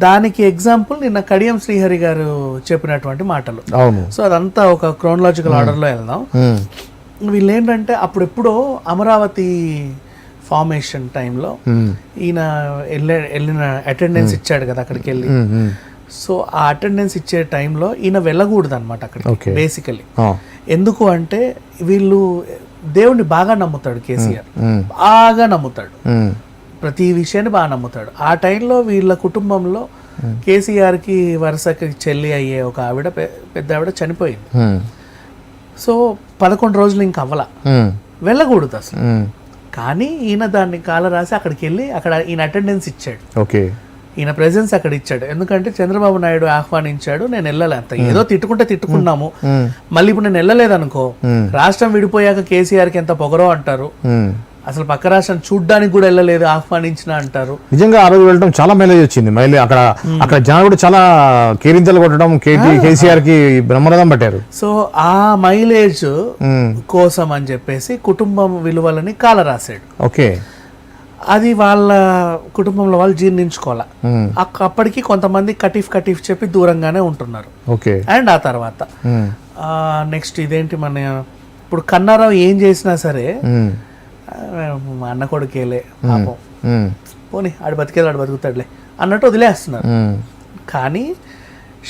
దానికి ఎగ్జాంపుల్ నిన్న కడియం శ్రీహరి గారు చెప్పినటువంటి మాటలు. సో అదంతా ఒక క్రోనలాజికల్ ఆర్డర్లో వెళ్దాం. వీళ్ళు ఏంటంటే అప్పుడెప్పుడో అమరావతి ఫార్మేషన్ టైంలో ఈయన వెళ్ళిన అటెండెన్స్ ఇచ్చాడు కదా అక్కడికి వెళ్ళి. సో ఆ అటెండెన్స్ ఇచ్చే టైంలో ఈయన వెళ్ళకూడదు అనమాట అక్కడికి బేసికలీ. ఎందుకు అంటే వీళ్ళు దేవుణ్ణి బాగా నమ్ముతాడు కేసీఆర్, బాగా నమ్ముతాడు, ప్రతి విషయాన్ని బాగా నమ్ముతాడు. ఆ టైంలో వీళ్ళ కుటుంబంలో కేసీఆర్కి వరుసకి చెల్లి అయ్యే ఒక ఆవిడ, పెద్ద ఆవిడ చనిపోయింది. సో 11 రోజులు ఇంక అవ్వాల, వెళ్ళకూడదు అసలు. కానీ ఈయన దాన్ని కాల రాసి అక్కడికి వెళ్ళి అక్కడ ఈయన అటెండెన్స్ ఇచ్చాడు. ఈయన ప్రెజెన్స్ అక్కడ ఇచ్చాడు. ఎందుకంటే చంద్రబాబు నాయుడు ఆహ్వానించాడు, నేను వెళ్ళలే. అంత ఏదో తిట్టుకున్నాము. మళ్ళీ ఇప్పుడు నేను వెళ్ళలేదు అనుకో, రాష్ట్రం విడిపోయాక కేసీఆర్కి ఎంత పొగరో అంటారు. అసలు పక్క రాష్ట్రం చూడ్డానికి కూడా వెళ్ళలేదు, ఆహ్వానించిన అంటారు. నిజంగా ఆ రోజు వెళ్ళడం చాలా మైలేజ్ వచ్చింది. మళ్ళీ అక్కడ జనాలు కూడా చాలా కేరింతలు కొట్టడం, కేసీఆర్ కి బ్రహ్మరథం పట్టారు. సో ఆ మైలేజ్ కోసం అని చెప్పేసి కుటుంబం విలువలని కాల రాశాడు. ఓకే, అది వాళ్ళ కుటుంబంలో వాళ్ళు జీర్ణించుకోవాలి. అప్పటికి కొంతమంది కటీఫ్ చెప్పి దూరంగానే ఉంటున్నారు. అండ్ ఆ తర్వాత నెక్స్ట్ ఇదేంటి, మన ఇప్పుడు కన్నారావు ఏం చేసినా సరే మా అన్న కొడుకేలే పాపం, పోనీ ఆడు బతుకుతాడులే అన్నట్టు వదిలేస్తున్నారు. కానీ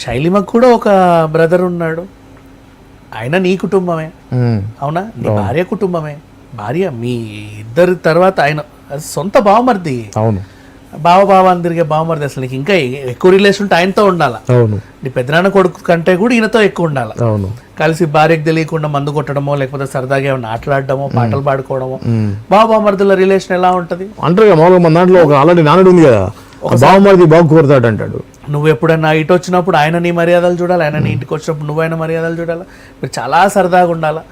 శైలిమకు కూడా ఒక బ్రదర్ ఉన్నాడు, ఆయన నీ కుటుంబమే, అవునా, నీ భార్య కుటుంబమే. భార్య మీ ఇద్దరి తర్వాత ఆయన సొంత బావమరిది. అవును, బావ అని తిరిగే బావమరిది. అసలు నీకు ఇంకా ఎక్కువ రిలేషన్ ఆయనతో ఉండాలా. నీ పెద్దనాన్న కొడుకు కంటే కూడా ఈయనతో ఎక్కువ ఉండాలి. కలిసి భార్యకు తెలియకుండా మందు కొట్టడమో, లేకపోతే సరదాగా ఏమైనా ఆటలాడడమో, పాటలు పాడుకోవడమో. బావమరిదుల రిలేషన్ ఎలా ఉంటది అంటారు. మన దాంట్లో ఒక ఆల్రెడీ నానుడు ఉంది కదా, బావమరిది బాగు కోరుతాడు అంటాడు. నువ్వు ఎప్పుడైనా ఇటు వచ్చినప్పుడు ఆయన నీ మర్యాదలు చూడాలి, ఆయన నీ ఇంటికి వచ్చినప్పుడు నువ్వు ఆయన మర్యాదలు చూడాలి, మీరు చాలా సరదాగా ఉండాలా.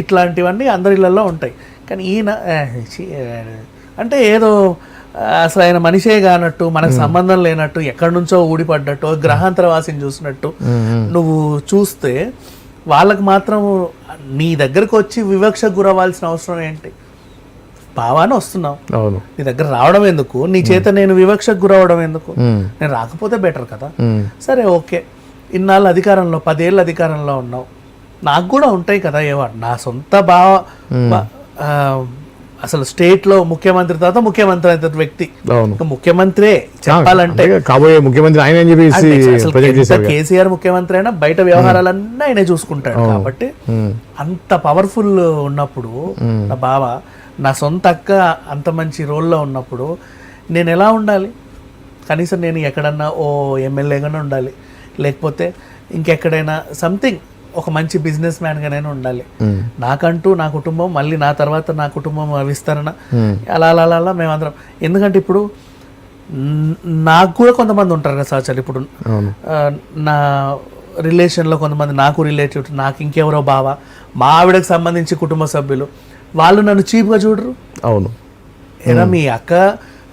ఇట్లాంటివన్నీ అందరి ఇళ్లలో ఉంటాయి. కానీ ఈయన అంటే ఏదో అసలు ఆయన మనిషే కానట్టు, మనకు సంబంధం లేనట్టు, ఎక్కడి నుంచో ఊడిపడ్డట్టు, గ్రహాంతర వాసిని చూసినట్టు నువ్వు చూస్తే వాళ్ళకి మాత్రం నీ దగ్గరకు వచ్చి వివక్షకు గురవ్వాల్సిన అవసరం ఏంటి? భావాన్ని వస్తున్నావు, నీ దగ్గర రావడం ఎందుకు? నీ చేత నేను వివక్షకు గురవడం ఎందుకు? నేను రాకపోతే బెటర్ కదా. సరే ఓకే, ఇన్నాళ్ళు అధికారంలో 10 ఏళ్ళు అధికారంలో ఉన్నావు, నాకు కూడా ఉంటాయి కదా ఏవో. నా సొంత అసలు స్టేట్ లో ముఖ్యమంత్రి తర్వాత ముఖ్యమంత్రి అయిన వ్యక్తి, ముఖ్యమంత్రే చెప్పాలంటే కాబోయే ముఖ్యమంత్రి ఆయన. కేసీఆర్ ముఖ్యమంత్రి అయినా బయట వ్యవహారాలన్నీ ఆయనే చూసుకుంటాడు. కాబట్టి అంత పవర్ఫుల్ ఉన్నప్పుడు నా బావ, నా సొంత అక్క అంత మంచి రోల్లో ఉన్నప్పుడు నేను ఎలా ఉండాలి? కనీసం నేను ఎక్కడన్నా ఓ ఎమ్మెల్యేగానే ఉండాలి, లేకపోతే ఇంకెక్కడైనా సంథింగ్ ఒక మంచి బిజినెస్ మ్యాన్గానైనా ఉండాలి. నాకంటూ నా కుటుంబం, మళ్ళీ నా తర్వాత నా కుటుంబం విస్తరణ, అలా అలా అలా మేమందరం. ఎందుకంటే ఇప్పుడు నాకు కూడా కొంతమంది ఉంటారు కదా సార్. ఇప్పుడు నా రిలేషన్లో కొంతమంది నాకు రిలేటివ్, నాకు ఇంకెవరో బావ, మా ఆవిడకి సంబంధించి కుటుంబ సభ్యులు, వాళ్ళు నన్ను చీప్గా చూడరు. అవును, ఏదో మీ అక్క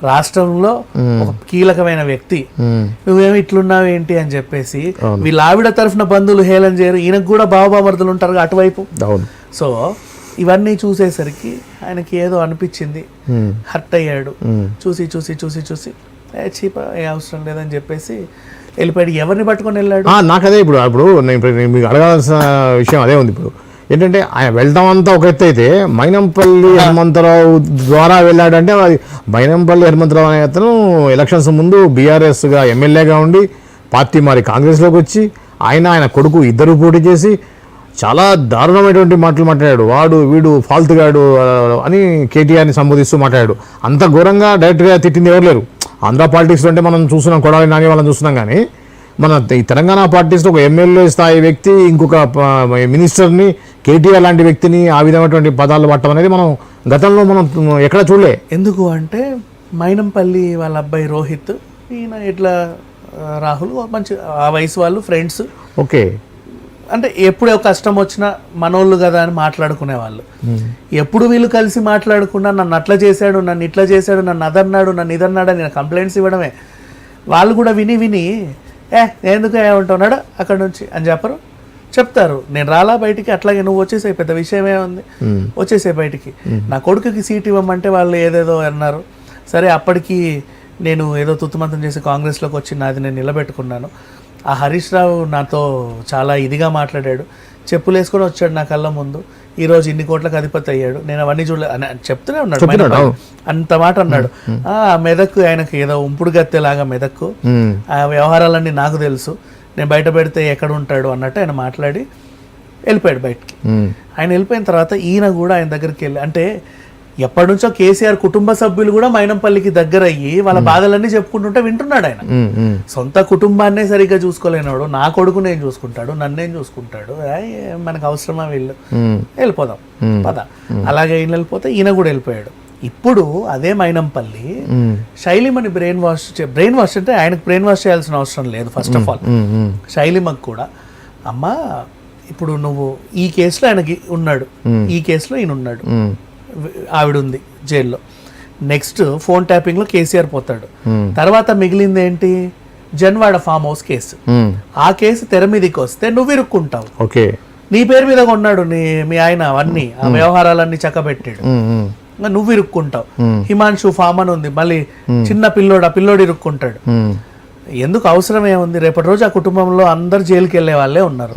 రాష్ట్రంలో ఒక కీలకమైన వ్యక్తి, నువ్వేమి ఇట్లున్నావు ఏంటి అని చెప్పేసి వీళ్ళ ఆవిడ తరఫున బంధువులు హేళన చేయరు. ఈయనకు కూడా బావబామర్దులు ఉంటారు అటువైపు. సో ఇవన్నీ చూసేసరికి ఆయనకి ఏదో అనిపించింది, హర్ట్ అయ్యాడు. చూసి చూసి చూసి చూసి చీప ఏ అవసరం లేదని చెప్పేసి వెళ్ళిపోయాడు. ఎవరిని పట్టుకొని వెళ్ళాడు? నాకు అదే ఇప్పుడు నేను మీకు అడగాల్సిన విషయం అదే ఉంది. ఇప్పుడు ఏంటంటే ఆయన వెళ్ళడం అంతా ఒక ఎత్తు అయితే, మైనంపల్లి హనుమంతరావు ద్వారా వెళ్ళాడంటే, అది మైనంపల్లి హనుమంతరావు అనే అతను ఎలక్షన్స్ ముందు బీఆర్ఎస్గా ఎమ్మెల్యేగా ఉండి పార్టీ మారి కాంగ్రెస్లోకి వచ్చి ఆయన కొడుకు ఇద్దరు పోటీ చేసి చాలా దారుణమైనటువంటి మాటలు మాట్లాడాడు. వాడు వీడు ఫాల్తుగాడు అని కేటీఆర్ని సంబోధిస్తూ మాట్లాడాడు. అంత ఘోరంగా డైరెక్ట్గా తిట్టింది ఎవరు లేరు. ఆంధ్ర పాలిటిక్స్లో అంటే మనం చూస్తున్నాం, కొడాలి నాని వాళ్ళని చూస్తున్నాం. కానీ మన ఈ తెలంగాణ పార్టీస్లో ఒక ఎమ్మెల్యే స్థాయి వ్యక్తి ఇంకొక మినిస్టర్ని, కేటీఆర్ లాంటి వ్యక్తిని ఆ విధమైనటువంటి పదాలు పట్టడం అనేది మనం గతంలో మనం ఎక్కడ చూడలే. ఎందుకు అంటే మైనంపల్లి వాళ్ళ అబ్బాయి రోహిత్, ఈయన ఇట్లా రాహుల్ మంచి ఆ వయసు వాళ్ళు ఫ్రెండ్స్. ఓకే, అంటే ఎప్పుడు కష్టం వచ్చినా మనోళ్ళు కదా అని మాట్లాడుకునే వాళ్ళు. ఎప్పుడు వీళ్ళు కలిసి మాట్లాడుకున్నా నన్ను అట్లా చేశాడు, నన్ను ఇట్లా చేశాడు, నన్ను అదన్నాడు, నన్ను ఇదన్నాడు అని కంప్లైంట్స్ ఇవ్వడమే. వాళ్ళు కూడా విని ఎందుకు ఏమంటున్నాడు అక్కడ నుంచి అని చెప్తారు. నేను రాలా బయటికి, అట్లాగే నువ్వు వచ్చేసే, పెద్ద విషయమే ఉంది, వచ్చేసే బయటికి. నా కొడుకుకి సీట్ ఇవ్వమంటే వాళ్ళు ఏదేదో అన్నారు. సరే అప్పటికి నేను ఏదో తుత్తుమంతం చేసి కాంగ్రెస్లోకి వచ్చి నాది నేను నిలబెట్టుకున్నాను. ఆ హరీష్ రావు నాతో చాలా ఇదిగా మాట్లాడాడు, చెప్పులు వేసుకొని వచ్చాడు నా కళ్ళ ముందు, ఈరోజు ఇన్ని కోట్లకు అధిపతి అయ్యాడు, నేను అవన్నీ చూడలేదు అని చెప్తూనే ఉన్నాడు. అంత మాట అన్నాడు. ఆ మెదక్కు ఆయనకు ఏదో ఉంపుడు గత్తెలాగా మెదక్కు, ఆ వ్యవహారాలన్నీ నాకు తెలుసు, నేను బయట పెడితే ఎక్కడ ఉంటాడు అన్నట్టు ఆయన మాట్లాడి వెళ్ళిపోయాడు బయటికి. ఆయన వెళ్ళిపోయిన తర్వాత ఈయన కూడా ఆయన దగ్గరికి వెళ్ళి, అంటే ఎప్పటి నుంచో కేసీఆర్ కుటుంబ సభ్యులు కూడా మైనంపల్లికి దగ్గర అయ్యి వాళ్ళ బాధలన్నీ చెప్పుకుంటుంటే వింటున్నాడు ఆయన. సొంత కుటుంబాన్నే సరిగ్గా చూసుకోలేనాడు, నా కొడుకు నేను చూసుకుంటాడు, నన్నేం చూసుకుంటాడు, మనకు అవసరమా వీళ్ళు, వెళ్ళిపోదాం పద. అలాగే ఈయన వెళ్ళిపోతే ఈయన కూడా వెళ్ళిపోయాడు. ఇప్పుడు అదే మైనంపల్లి శైలిమని బ్రెయిన్ వాష్ అంటే ఆయనకు బ్రెయిన్ వాష్ చేయాల్సిన అవసరం లేదు. ఫస్ట్ ఆఫ్ ఆల్ శైలిమకు కూడా, అమ్మా ఇప్పుడు నువ్వు ఈ కేసులో ఆయనకి ఉన్నాడు, ఈ కేసులో ఈయన ఉన్నాడు, ఆవిడ ఉంది జైల్లో, నెక్స్ట్ ఫోన్ ట్యాపింగ్ లో కేసీఆర్ పోతాడు, తర్వాత మిగిలింది ఏంటి, జన్వాడ ఫామ్ హౌస్ కేసు. ఆ కేసు తెర మీదకి వస్తే నువ్వు ఇరుక్కుంటావు. నీ పేరు మీద కొన్నాడు మీ ఆయన, అవన్నీ ఆ వ్యవహారాలన్నీ చక్కబెట్టాడు, నువ్వు ఇరుక్కుంటావు. హిమాన్షు ఫామ్ అని ఉంది, మళ్ళీ చిన్న పిల్లోడు, ఆ పిల్లోడు ఇరుక్కుంటాడు. ఎందుకు అవసరం ఏముంది? రేపటి రోజు ఆ కుటుంబంలో అందరు జైలుకి వెళ్ళే వాళ్ళే ఉన్నారు.